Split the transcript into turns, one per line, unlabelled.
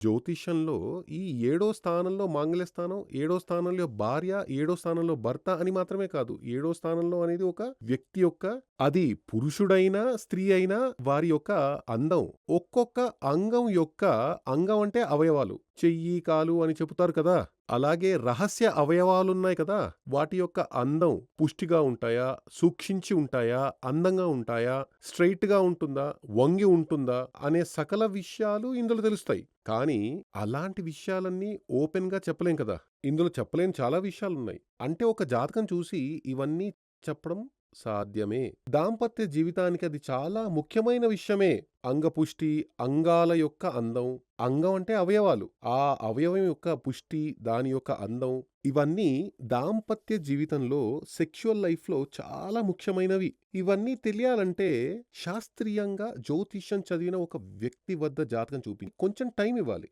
జ్యోతిష్యంలో ఈ ఏడో స్థానంలో మాంగళ్య స్థానం, ఏడో స్థానంలో భార్య, ఏడో స్థానంలో భర్త అని మాత్రమే కాదు. ఏడో స్థానంలో అనేది ఒక వ్యక్తి యొక్క అది పురుషుడైనా, స్త్రీ అయినా వారి యొక్క అందం. ఒక్కొక్క అంగం యొక్క అంగం అంటే అవయవాలు. చెయ్యి, కాలు అని చెబుతారు కదా! అలాగే రహస్య అవయవాలున్నాయి కదా! వాటి యొక్క అందం పుష్టిగా ఉంటాయా? సూక్షించి ఉంటాయా? అందంగా ఉంటాయా? స్ట్రెయిట్‌గా ఉంటుందా? వంగి ఉంటుందా? అనే సకల విషయాలు ఇందులో తెలుస్తాయి. కానీ అలాంటి విషయాలన్నీ ఓపెన్‌గా చెప్పలేం కదా! ఇందులో చెప్పలేని చాలా విషయాలున్నాయి. అంటే ఒక జాతకం చూసి ఇవన్నీ చెప్పడం సాధ్యమే. దాంపత్య జీవితానికి అది చాలా ముఖ్యమైన విషయమే. అంగపుష్టి, అంగాల యొక్క అందం. అంగం అంటే అవయవాలు. ఆ అవయవం యొక్క పుష్టి, దాని యొక్క అందం ఇవన్నీ దాంపత్య జీవితంలో సెక్సువల్ లైఫ్‌లో చాలా ముఖ్యమైనవి. ఇవన్నీ తెలియాలంటే శాస్త్రీయంగా జ్యోతిష్యం చదివిన ఒక వ్యక్తి వద్ద జాతకం చూపి కొంచెం టైం ఇవ్వాలి.